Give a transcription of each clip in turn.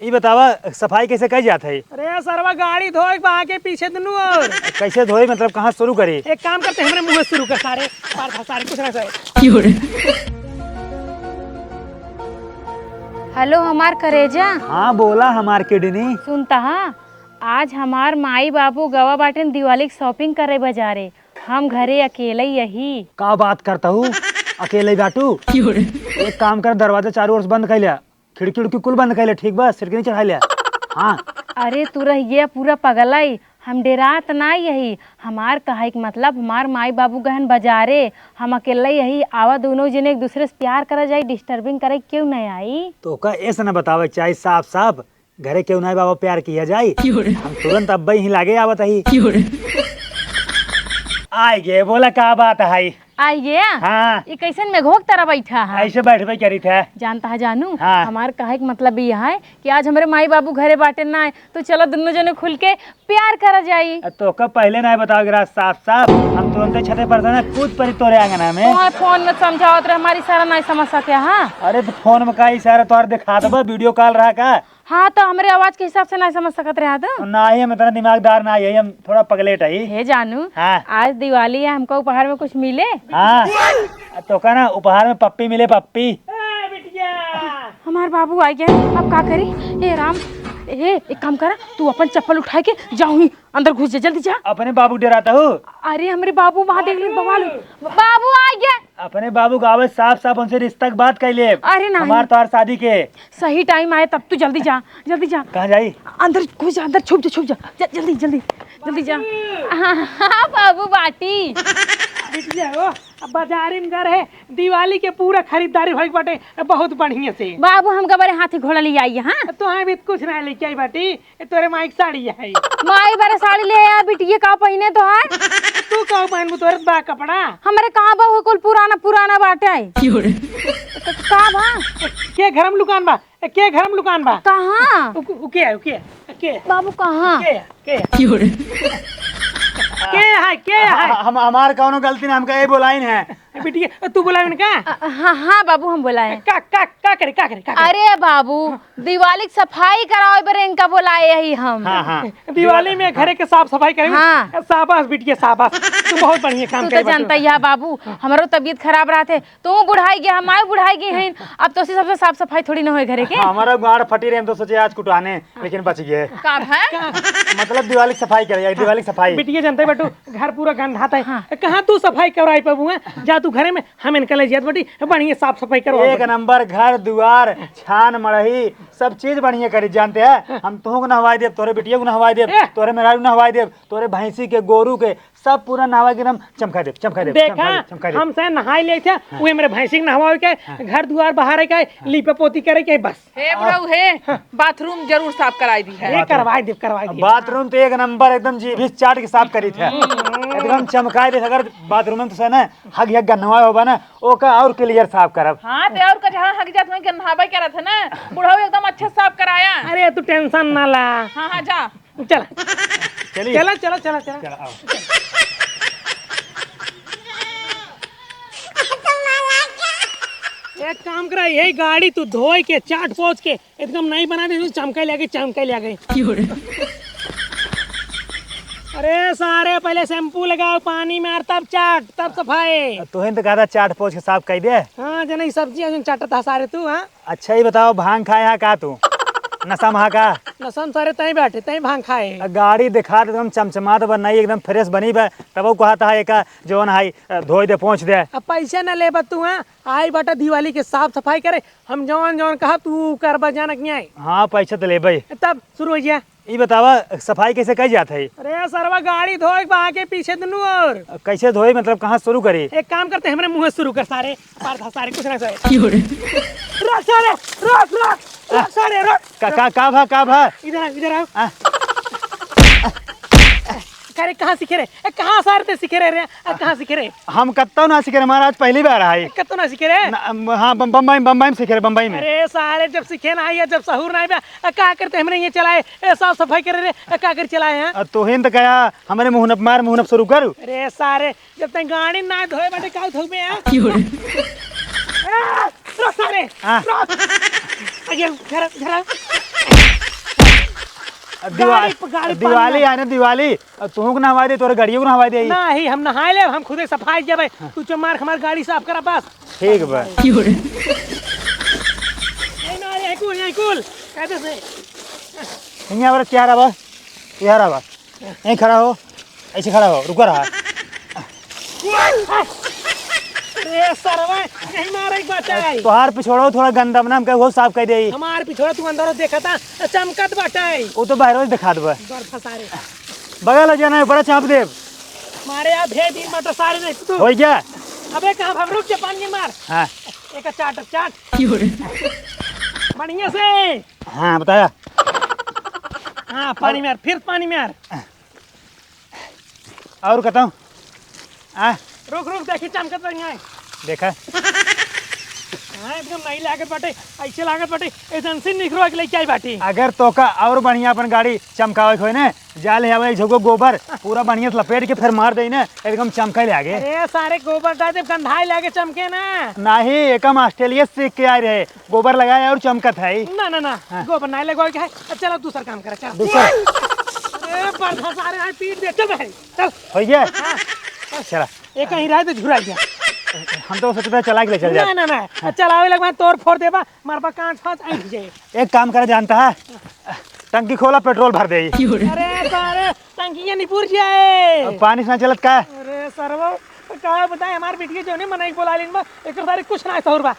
ये बतावा सफाई कैसे कई जात है? अरे सरवा गाड़ी धोए आगे पीछे दुनू और कैसे धोई मतलब कहाँ शुरू करी? एक काम करते हैं हमारे मुंह से शुरू कर सारे सारे कुछ ना सही। हेलो हमार करेजा। हाँ बोला हमार किडनी। सुनता हाँ, आज हमार माई बाबू गवा बाटन दिवाली की शॉपिंग करे बाजारे, हम घरे अकेले यही। का बात करता हूँ अकेले बाटू? एक काम कर, दरवाजा चारों ओर से बंद कर लिया, खिड़की उड़की कुल बंद कर लिया, ठीक बा? सिरकी नहीं चढ़ा लिया। हाँ अरे तू रहिए पूरा पगलाई, हम डेरात ना यही। हमार कहे के मतलब हमार माई बाबू गहन बाजारे, हम अकेले यही आवा, दोनों जने एक दूसरे से प्यार करा जाए, डिस्टर्बिंग करे क्यों नहीं आई? तो का ऐसा न बतावे चाहे साफ साफ घरे क्यों नहीं बाबा प्यार किया जाए? हम तुरंत अब ही लागे आवत ही आए गे, बोला का बात है? आई गया। हाँ ये कैसन में घोक तरह बैठा है? ऐसे बैठे करी थे। जानता है जानू, हाँ। हमार कहे के मतलब यह है कि आज हमारे माई बाबू घरे बाटे ना आए, तो चलो दोनों जने खुल के प्यार करा जाई। तो कब पहले नहीं बताओ गिरा साफ साफ, हम तुरंत छते पर था कूद पड़ी तोरे आंगना में। तुम्हारे फोन में समझाओ तो हमारी सारा नहीं समझ सके। हाँ अरे तो फोन में का इशारा तोर दिखा दबा, वीडियो कॉल रहा का? हाँ तो हमारे आवाज के हिसाब से नहीं समझ सकत रहा तो ना ही हम इतना दिमागदार ना ही, हम थोड़ा पगलेट है। हे जानू, हाँ। आज दिवाली है, हमको उपहार में कुछ मिले? हाँ तो का ना उपहार में पप्पी मिले, पप्पी। हमारे बाबू आ गया, अब का करी? हे राम, एक काम कर, तू अपन चप्पल उठा के जाऊँ ही अंदर घुस जा, जल्दी जा। अपने बाबू डराता हूँ? अरे हमारे बाबू वहाँ देख ली, बवाल बाबू आ गया। अपने बाबू गावे साफ साफ उनसे रिश्ता की बात कर ले। अरे नहीं, हमार तोर शादी के सही टाइम आए तब तू जल्दी जा, जल्दी जा। कहाँ जाई? अंदर घुस जा, अंदर छुप जा, छुप जा, जल्दी जल्दी जल्दी जा। हाँ बाबू बाटी अब बाजारी में घर है, दिवाली के पूरा खरीदारी भाई बाटे बहुत बढ़िया से। बाबू हम गबरे हाथी घोड़ा ले आई। हाँ तो हाँ भी कुछ ना लेके आई बाटी, ये तोरे माइक साड़ी है। माई बारे साड़ी ले आया बिटिया, का पहने तो है? तू कहो पहन तोरे बा कपड़ा? हमारे कहाँ बहू कुल पुराना पुराना बाटे है। का बा? के घर में दुकान बा? के घर में दुकान बा? कहाँ? के बाबू कहाँ? के है? हम हमार कौनो गलती ना, हमका ये बोलाइन है। बिटिया तू बोला इनका? हाँ हाँ बाबू हम बोलाए। का करे? अरे बाबू दिवाली की सफाई कराओ बरे, इनका बोलाए यही हम। हाँ हाँ दिवाली में घरे के साफ सफाई करेंगे। हाँ। शाबाश बिटिया शाबाश, तू बहुत बढ़िया काम तू तो जानता ही है बाबू, हमारो तबीयत खराब रहा थे, तू बुढ़ाई गया, हमारे बुढ़ाई गई है, अब तो सबसे साफ सफाई थोड़ी ना हो घरे के। हमारा गाड़ फटी रहे, हम तो सोचे आज कुटाने, लेकिन बच गए। का है? मतलब दिवाली की सफाई करे, दिवाली की सफाई। बिटिया जानते बटू घर पूरा गंधाता है, कहाँ तू सफाई करवाई पबू है? जा तू घरे में, हम इनका जात बटी बढ़िया साफ सफाई करवा। एक नंबर घर दुआर छान मड़ही सब चीज बढ़िया करी, जानते हैं? हम तुह को नहवाई देव, तोरे बिटिया को नहवाई देव, तोरे मेहरारू नहवाई देव, तोरे भैंसी के गोरू के सब पूरा नहवा के एकदम चमका देव। देखा हमसे नहाई ले थे, वो मेरे भैंसी के नहवावे के, घर दुआर बहारे के, लीपे पोती करे के, बस। हे बुढ़ऊ हे, बाथरूम जरूर साफ कराई दी है। ये करवाई दे। बाथरूम तो एक नंबर एकदम जी भी चाट के साफ करी थे, एकदम चमकाए दे। अगर बाथरूम में तो से ना हग गन्नवा होगा ना, ओका और क्लियर साफ करब। हाँ ते और का जहाँ हक जात में गंधावा क्या रहता ना, बुढ़ऊ एकदम अच्छा साफ कराया। अरे तू टेंशन ना ला। हाँ जा चला चलिए चला। एक काम करा, यही गाड़ी तू धोए के चाट पोछ के एकदम नहीं बना दे, चमकाई ले गई। अरे सारे पहले शैम्पू लगाओ पानी में, और तब चाट, तब सफाई। तुहें तो कहा चाट पोछ के साफ कर दे। हाँ जना सब्जी चाटता सारे तू। हाँ अच्छा ही बताओ, भांग खाए हा का तू? नशा महा का? नसम सारे तई बैठे, तई भांग खाए। गाड़ी दिखा एकदम चमचमात बनाई, एकदम फ्रेश बनी बा, तब वो कहा था एक जोन हाई धोई दे पहुँच दे। अब पैसे न ले तू। हाँ आई बाटा दिवाली के साफ सफाई करे, हम जौन कहा तू कर बजानक नहीं आई। हाँ पैसा तो ले भाई। तब शुरू हो गया। ये बतावा सफाई कैसे कई जात है? अरे सरवा गाड़ी धोए आगे पीछे दुनू और कैसे धोई मतलब कहाँ शुरू करी? एक काम करते हैं, हमारे मुंह से शुरू कर सारे कुछ ना सही। रोक सारे रोक। का भा इधर आओ। अरे कहाँ सीखे रहे? कहाँ सारे सीखे रहे? कहाँ सीखे रहे? हम कत्ता ना सीखे रहे, महाराज पहली बार है। कत्तो ना सीखे रहे? हाँ बम्बई में सीखे रहे, बम्बई में। अरे सारे जब सीखे ना आइए, जब सहूर ना आए, क्या करते हमने ये चलाए, साफ सफाई करे रहे, क्या कर चलाए हैं? तो हिंद कहा हमारे मुहनप शुरू करूँ। अरे सारे जब तक गाड़ी ना धोए बैठे क्या धोबे हैं? सारे दिवाली आने दिवाली तू नहवा दे तोरे गाड़ियों को नहवा दे नहीं हम नहाए ले हम खुदे सफाई जब तू चमार हमार गाड़ी साफ करा बस ठीक बा यही कूल कहते से यहाँ पर क्या रहा क्या रहा यहीं खड़ा हो ऐसे खड़ा हो रुका रहा अरे सरवा नहीं मारे एक बात है तोहार पिछोड़ो थोड़ा गंदा बना हमके वो साफ कर दे हमार पिछोड़ा तू अंदर देखा था चमकत बाटे वो तो बाहर दिखा दबा बर्फ सारे बगल हो जाना है बड़ा चाप दे मारे यहाँ भेद दिन मटर सारे नहीं तू हो गया अबे कहाँ हम रुक जा पानी मार हाँ एक चाट बढ़िया से हाँ बताया हाँ पानी मार फिर पानी मार और कहता हूँ रुक देखी चमकत बढ़िया है देखा हाँ एकदम नहीं लागत बाटे ऐसे लागत बाटे एजेंसी निकलवा के लेके आई बाटी अगर तो का और बढ़िया अपन गाड़ी चमकावे खोए ना जाले हवे झोको गोबर पूरा बढ़िया से लपेट के फिर मार दे ना एकदम चमका ले आगे अरे सारे गोबर डाल दे गंधाई लागे चमके ना नहीं एकम ऑस्ट्रेलिया से सीख के आए रहे गोबर लगाए और चमकत है ना गोबर नहीं लगवा के है अब चलो दूसरा काम कर चल दूसरा अरे पर्दा सारे हैं पीट दे चल भाई चल हो गया चला एक कहीं रहे तो झुरा गया हम तो सोचते चला के ले चल जाए ना चलावे लग मैं तोड़ फोड़ देबा मार पा कांच फांच ऐठ जाए एक काम करे जानता है टंकी खोला पेट्रोल भर दे अरे सारे टंकियां निपुर जाए पानी से ना चलत का अरे सरवो का बताए हमार बेटी जो ने मनाई बोला लेन बा एक सारे कुछ ना सौर बा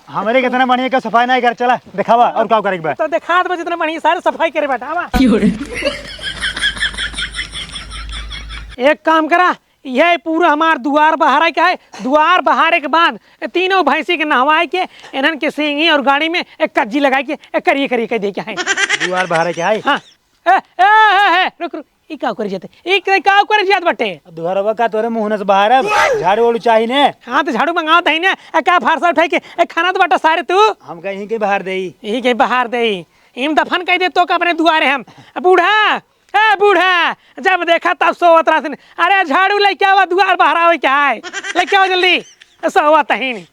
हमारे कितना बढ़िया का सफाई नहीं कर चला दिखावा और क्या करेगा तो दिखा दे जितना बढ़िया सारे सफाई करे बेटा बा एक काम करा यह पूरा हमार दुआर बहारा क्या है दुआर बहारे के बाद तीनों भैंसी के नहवाए के इन्हन के सींगी और गाड़ी में एक कज्जी लगा के एक करिए के दे के है दीवार बाहर क्या है हाँ रुक ई का कर जाते ई का कर जात बटे दुआरवा का तोरे मुंह से बाहर है झाड़ू वाड़ू चाहिए ने हाँ तो झाड़ू मंगाओ दही ने क्या फारसा उठाई के एक खाना तो बटा सारे तू हम कहीं के बाहर दे यही के बाहर दे इम दफन कह दे तो का अपने दुआरे हम बूढ़ा बूढ़ा जब देखा तब सोवत रहा अरे झाड़ू लेके आवा दुआर बाहर आवे क्या है लेके आओ जल्दी सोवत ही नहीं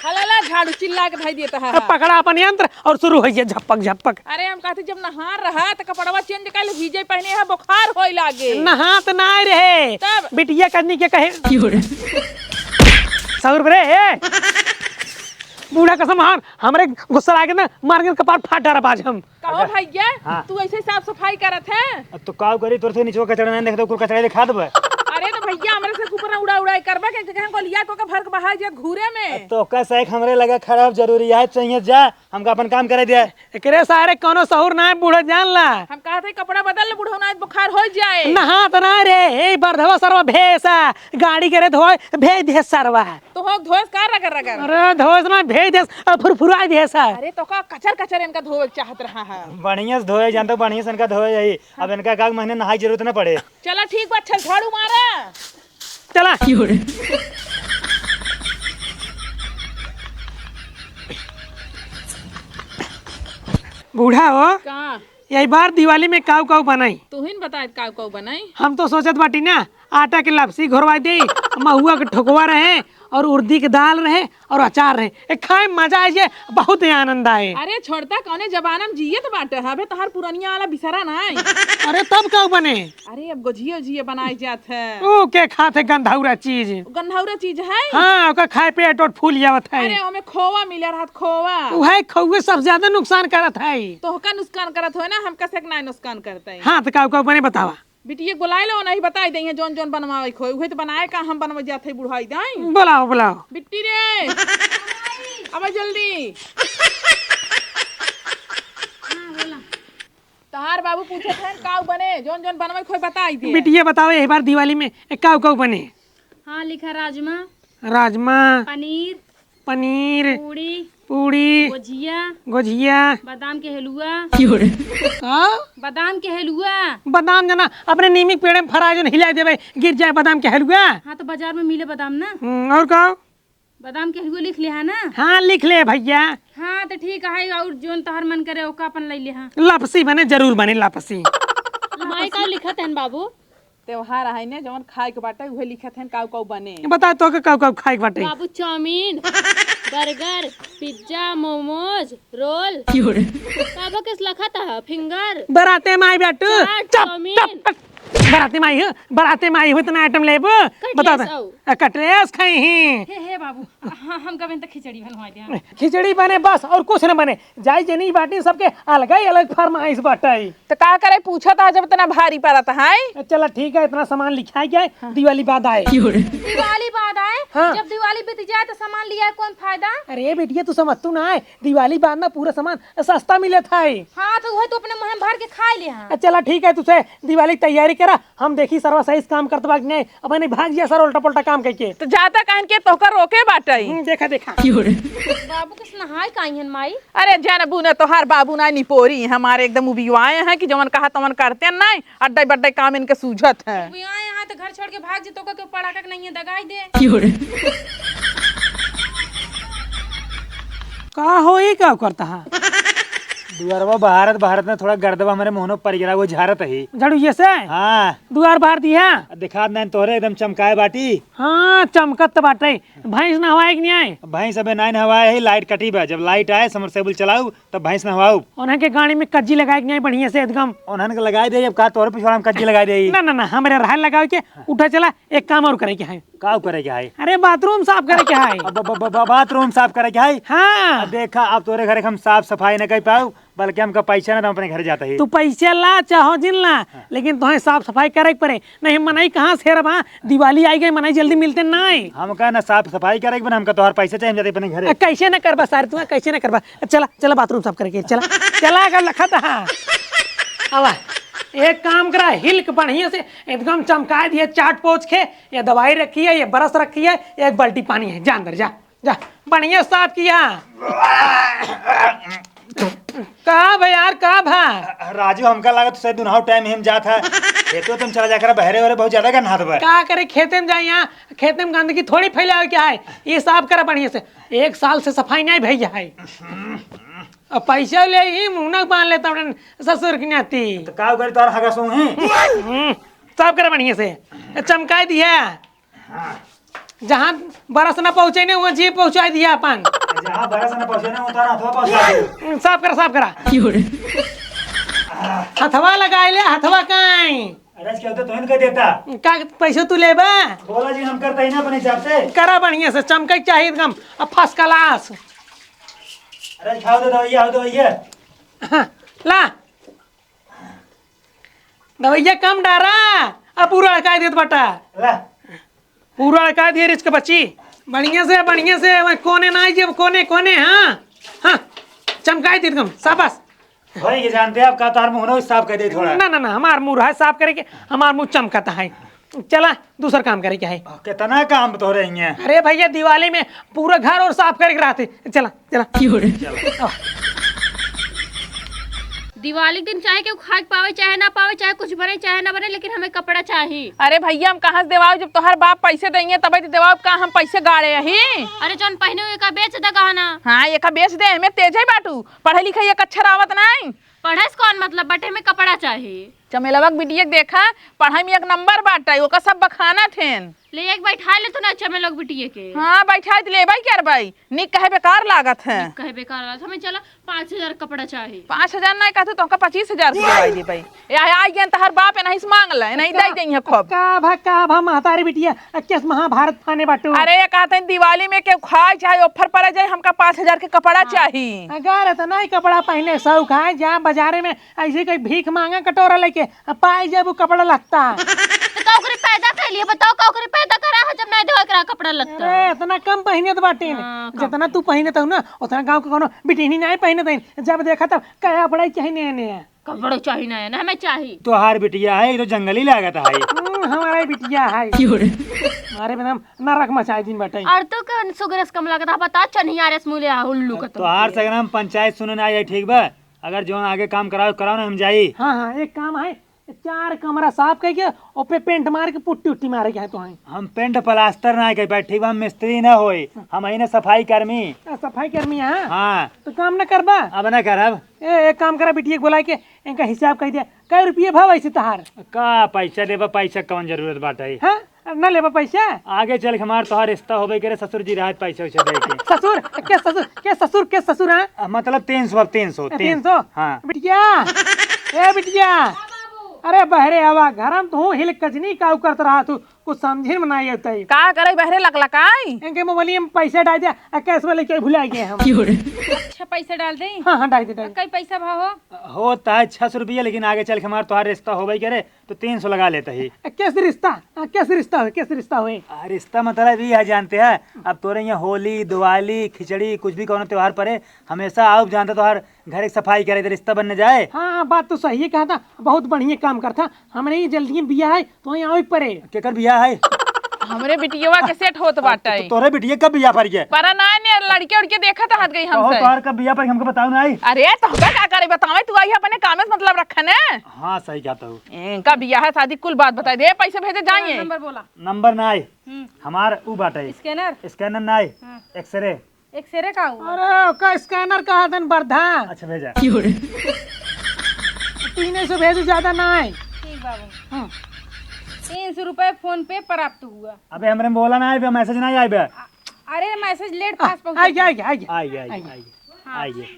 हलाला झाड़ू चिल्ला के भाई देता है पकड़ा अपन यंत्र और शुरू हो गया झपक अरे हम कहते जब नहा रहा तो कपड़वा चेंज कर ले भीजे पहने है बुखार होई लागे नहा तो ना रहे तब बिटिया करनी के कहे 100 रुपये बूढ़ा कसम हमरे गुस्सा लागे ना मार के कपार फाट डारा बाज हम कहो भैया तू ऐसे साफ सफाई करत है तो का करी तोर से नीचे कचरा नहीं देखतो कुल कचरा दिखा दबा अरे तो भैया हमरे से ऊपर उड़ा करबा के जगह को लिया तो का भर के बाहर जा घूरे में तो का सही हमरे लगा खराब जरूरी है चाहिए जा हमका अपन काम करे दिया एकरे सारे कोनो सहूर ना बूढ़ा जान ला हम कहते कपड़ा बदल ले बूढ़ा ना बुखार हो जाए नहा तो ना रे ए बरधवा सरवा भेसा गाड़ी करे धोए भेज दे सरवा तो हो धोस का रगर अरे धोस ना भेज दे फुरफुरा दे सा अरे तो का कचर इनका धोए चाहत रहा है बढ़िया से धोए जानते बढ़िया से इनका धोए यही अब इनका का महीने नहाई जरूरत ना पड़े चला ठीक बा चल झाड़ू मारा चला बूढ़ा हो का यही बार दिवाली में काऊ काऊ बनाई तू ही बता का बनाई हम तो सोचत बाटी ना आटा के लपसी घोरवा दी महुआ के ठोकवा रहे और उर्दी के दाल रहे और अचार रहे एक खाए मजा आए बहुत ही आनंद आए अरे छोड़ता कौने जबाना में जिये तो बाटे हवे तहार पुरानिया वाला बिसरा ना अरे तब का बने अरे अब गोझियो बनाई जात है ओ के खाते गंधौरा चीज गंधौरा चीज है हाँ ओका खाए पेट और फूल जावत है अरे ओमे खोवा मिले रहत खोवा वह खौवे सबसे ज्यादा नुकसान करत है तो का नुकसान करत हो ना हम कैसे ना नुकसान करते हैं हाँ तो का बने बतावा बिटिया बुलाए लो नहीं बताई देंगे जोन जोन बनवावे खोए उहे तो बनाए का हम बनवा जाते है बुढ़ाई दाई बुलाओ बिट्टी रे अब जल्दी तहार बाबू पूछे थे काऊ बने जोन जोन बनवाए खोए बताई दे बिटिया बताओ एक बार दिवाली में काऊ बने हाँ लिखा राजमा पनीर पूड़ी गोझिया बादाम के हलुआ बादाम जना अपने नीमी पेड़ में फरा जो हिला देवे गिर जाए बादाम के हलुआ हाँ तो बाजार में मिले बादाम ना और कहो बादाम के हलुआ लिख लिया है ना हाँ लिख ले भैया हाँ तो ठीक है और जोन तोहर मन करे ओका अपन ले लिया लापसी बने जरूर बने लापसी माई का लिखत है बाबू त्योहार है ने जवन खाए के बाटे उहे लिखत है काऊ काऊ बने बता तो काऊ खाए के बाटे बाबू chowmein burger, pizza, momos, roll काबा किस लखत है फिंगर बराते माई बेटू चाट, चप चाउमीन। चप बराते माई हो इतना आइटम लेब बता दे कटरेस खाई ही हे बाबू हम कभी तक खिचड़ी बनवा दिया। खिचड़ी बने बस और कुछ न बने जाई जनी बाटी सबके अलग ही अलग फरमाइश बाटाई। तो का करे पूछा था जब इतना भारी पड़ा था है। चला ठीक है इतना सामान लिखाई गया है दिवाली बाद आए। दिवाली बाद आए हाँ। जब दिवाली बीत जाए तो सामान लिया है कौन फायदा। अरे बेटिया तू समझ तू ना है दिवाली बाद में पूरा सामान सस्ता मिले था। हाँ तो वही तो अपने मुँह में भर के खा लिया। चला ठीक है तुझे दिवाली की तैयारी करा हम देखी सरवा सही काम करते बाकी नहीं अपने भाग गया सर उल्टा पुल्टा काम करके। तो जाता कहन के तोहका रोके बाटई। देखा देखा बाबू किस नहाय काइन माई। अरे जानबू न तोहार बाबू ना निपोरी हमारे एकदम उबियुआए हैं कि जवन कहा तवन करते नहीं अड्डे बड्डे काम इनके सूझत है। यहाँ तो घर छोड़ के भाग जतो का पड़ाका नहीं है दगाई दे। का हो ये क्या करता है दुआरवा भारत भारत में थोड़ा गर्दवा हमारे मोहनो पर गिरा वो झारत है। झाड़ू ये से हाँ दुआर बाहर दिया दिखा नहीं तोरे एकदम चमकाए बाटी। हाँ चमकत बाटे भैंस नहवाए कि नहीं आए। भैंस अबे नाइन हवाए है लाइट कटी बा जब लाइट आए समरसेबुल चलाऊ तब भैंस नहवाऊ। उन्हें के गाड़ी में कज्जी लगाए कि नहीं बढ़िया से एकदम। उन्हन के लगाई दे अब का तोरे पिछवाड़ा में कज्जी लगाई दे। ना ना ना हमारे रहल लगाओ के उठा चला एक काम और करे के है। का करे क्या है अरे बाथरूम साफ करे के है। बाथरूम साफ करे क्या है। हाँ देखा अब तोरे घर हम साफ सफाई न कर पाऊ बल्कि हमका पैसा ना अपने घर जाता है। तू पैसे ला चाहो जिन ला लेकिन तुम्हें साफ सफाई करे के पड़े नहीं मनाई कहाँ से रहा दिवाली आई गई मनाई जल्दी मिलते नहीं। हमका ना साफ सफाई करे के हमका तोहर पैसा चाहिए जाते अपने घर। कैसे न करबा सारे तुम्हें कैसे न करबा चला चला बाथरूम साफ करके चला चला कर लखा था। आवा एक काम करा हिल्क बढ़िया से एकदम चमका दिए चाट पोछ के ये दवाई रखी है ये ब्रश रखी है एक बाल्टी पानी है जा अंदर जा जा बढ़िया साफ किया। कहा भाई यार कहा भा राजू हमका लगा तो शायद दुनाव टाइम हम जात है खेतो तुम चला जाकर बहरे वहरे बहुत ज्यादा करना था। क्या करे खेते में जाए यहाँ खेते में गंदगी थोड़ी फैलावे क्या है ये साफ करा बढ़िया से एक साल से सफाई नहीं भैया है। अब पैसा ले ही मुंह बांध लेता हूँ ससुर की नाती तो का करे तोहर हगा सो है साफ करा बढ़िया से चमकाई दिया जहाँ बरस न पहुँचे नहीं वहाँ जी पहुँचा दिया अपन जहां बरस न पहुंचे ना उतार हथवा पहुंचा दे। साफ करा हथवा लगा ले हथवा काई अरे क्या होता तो देता का पैसा तू लेबा बोला जी हम करते ही ना अपने हिसाब से करा बढ़िया से चमके चाहिए एकदम अब फर्स्ट क्लास। अरे खाओ दे दवाइया हाँ, ला दवाइया कम डारा अब पूरा अड़का देत बटा ला पूरा अड़का दिए रिच के बच्ची बढ़िया से वह कोने ना जब कोने कोने हाँ हाँ चमकाई दी एकदम शाबाश। भाई ये जानते हैं आप का तोहर मुंह ना साफ कर दे थोड़ा। ना ना ना हमार मुंह है साफ करे के हमार मुंह चमकता है। चला दूसरा काम करे क्या है। कितना काम तो रही है। अरे भैया दिवाली में पूरा घर और साफ करके रहते चला चला दिवाली के दिन चाहे केहू खा के पावे चाहे ना पावे चाहे कुछ बने चाहे ना बने लेकिन हमें कपड़ा चाहिए। अरे भैया हम कहाँ से देवाओ जब तोहर बाप पैसे देंगे तब देवाओ कहाँ हम पैसे गाड़े ही। अरे जौन पहने हुए का बेच द गहना। हाँ ये का बेच दे हमें तेजे बाटू पढ़े लिखे एक अच्छा रावत नहीं पढ़े से कौन मतलब बटे में कपड़ा चाहिए। चमेलवा के बिटिया देखा पढ़ाई में एक नंबर बाटा ओका सब बखाना थेन ले एक बैठा ले तो ना अच्छा में लोग बिटिए के। हाँ बैठा ले भाई क्या भाई निक कहे बेकार लागत है कहे बेकार लागत हमें चला 5000 कपड़ा चाहिए। 5000 नहीं कहते तो 25,000 दवाई दे भाई आई गए तहर बाप नहीं से मांग ले नहीं दे देंगे खूब का भा महतारी बिटिया किस महाभारत फाने बाटू। अरे ये कहते हैं दिवाली में के खाए चाहे ऑफर पड़ जाए हमका 5000 के कपड़ा चाहिए। अगर इतना ही कपड़ा पहने शौक है जहाँ बाजारे में ऐसे कोई भीख मांगा कटोरा लेके पाए जब वो कपड़ा लगता कौकरी पैदा कर लिए बताओ कौकरी पैदा करा है जब नहीं धोए करा कपड़ा लगता। अरे इतना कम पहने तो बाटे जितना तू पहने तो ना उतना गांव के कोनो बिटिनी नहीं पहने तो जब देखा तब क्या बड़ा चाहिए नया कपड़ा चाहिए ना हमें चाहिए। तोहार बिटिया है तो जंगली लागत है हमारा ही बिटिया है हमारे में नरक मचाए दिन बाटे और तो का सुगरस कम लगता बता चनियारस मुले उल्लू का तोहार सगरम पंचायत सुनने आई ठीक बा अगर जो आगे काम कराओ कराओ ना हम जाई। हाँ हाँ एक काम है 4 कमरा साफ करके और पे पेंट मार के पुट्टी उट्टी मारे के है तो हैं हम पेंट प्लास्टर ना कर बैठी हम मिस्त्री ना होई हम ही सफाई कर्मी। सफाई कर्मी है हाँ तो काम न करबा। अब ना करब। एक काम करा बिटिया बुला के इनका हिसाब कह दिया कै रुपये भाव ऐसे तहार का पैसा देबा पैसा कौन जरूरत बाटे। हाँ न लेबा पैसा आगे चल के हमार तोहार रिश्ता होबे करे ससुर जी राहत पैसा वैसा दे के। ससुर के ससुर है मतलब 300 अब 300 300 हाँ बिटिया ए बिटिया अरे बहरे हवा घरम तू हिल कजनी काउ करत रहा तू कुछ समझे में नहीं आता का करे बहरे लकलकाई इनके मोबाइल में पैसे डाल दिया कैश में लेके भुला गए हम। अच्छा पैसा डाल दे। हाँ हाँ डाल दे कई पैसा भाव हो होता है 600 रुपया लेकिन आगे चल के हमार तोहार रिश्ता होबे करे तो 300 लगा लेता ही। कैसे रिश्ता हुए रिश्ता मतलब ये है जानते हैं अब तोरे यहाँ होली दिवाली खिचड़ी कुछ भी कौन त्योहार पड़े हमेशा आओ जानता तोहार घर की सफाई करे तो रिश्ता बनने जाए। हाँ बात तो सही है कहा था बहुत बढ़िया काम करता हमने ये जल्दी बिया है तो यहाँ पड़े केकर बिया है हमरे बिटियावा के सेट होत बाटे तो तोरे बिटिया कब बिया पर गए पर ना ने लड़के उड़के देखा था हट गई हमसे। तोहार कब बिया पर हमको बताओ ना। अरे तो हम क्या करे बतावे तू आई अपने काम से मतलब रखने हाँ सही कहता हूँ। इनका बिया है शादी कुल बात बता दे पैसे भेजे जाइए। नंबर बोला। नंबर ना आए हमार ऊ बाटे स्कैनर ना आए एक्सरे एक्सरे का हुआ। अरे का स्कैनर कहा था वर्धा अच्छा भेजा 300 भेजो ज्यादा ना है। ठीक बाबू 300 रुपए फोन पे प्राप्त हुआ। अबे हमरे में बोला ना आए मैसेज ना आए बे। अरे मैसेज लेट पास पहुंच आ गया आइए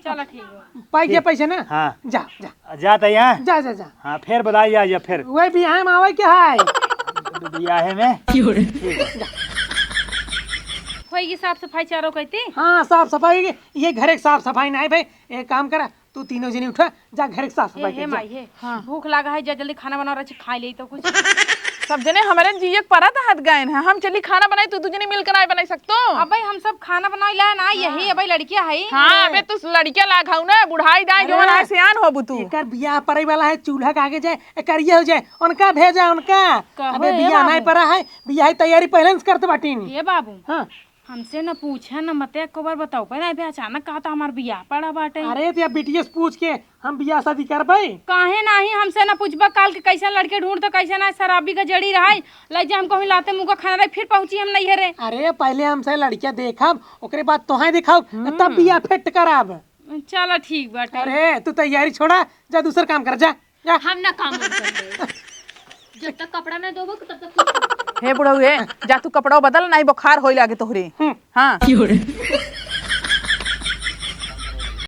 चलो ठीक है। पाई गया पैसे ना। हाँ जा जाता यहाँ जा जा जा हाँ फिर बताइए आइए फिर वही बिहार में आवे क्या है बिया है में होएगी साफ सफाई चारों कहती। हाँ साफ सफाई ये घर एक साफ सफाई ना है भाई एक काम करा तू तीनों जनी उठा जा घर एक साफ सफाई हे कर माई हे भूख लगा है जा जल्दी खाना बना रहा खा ले तो कुछ। सब जने हमारे जिये परा था हट गए हैं हम चली खाना बनाई तू जने मिलकर नहीं बना सकतो। अब भाई हम सब खाना बनाई ला ना यही अब लड़कियां है। हाँ अबे तू लड़कियां ला खाऊ ना बुढ़ाई दाई जो ना सियान हो तू एकर बियाह पड़े वाला है चूल्हा के आगे जाए एकर ये हो जाए उनका भेजा उनका अबे बियाह नहीं पड़ा है बियाह की तैयारी पहले से करते बाटीन। ये बाबू हाँ हमसे न पूछा न मत एक बार बताओ पहले अभी अचानक कहा था हमार बियाह पड़ा बाटे। अरे तो बिटिया से पूछ के हम बियाह शादी करबे काहे नहीं हमसे न पूछबा काल के कैसा लड़के ढूंढ तो कैसा ना शराबी का जड़ी रहा लग जा हम कहीं लाते मुंह का खाना रहे फिर पहुंची हम नहीं रे। अरे पहले हमसे लड़कियां देखब ओकरे बाद तोहे दिखाब तब बियाह फिट कराब। चलो ठीक बाटे। अरे तू तैयारी छोड़ा जा दूसरा काम कर जा हम ना काम कर रहे जब तक कपड़ा नहीं धोबो तब तक हे बुढ़ऊ हे जा तू कपड़ा बदल नहीं बुखार होई लागे तोहरे। हाँ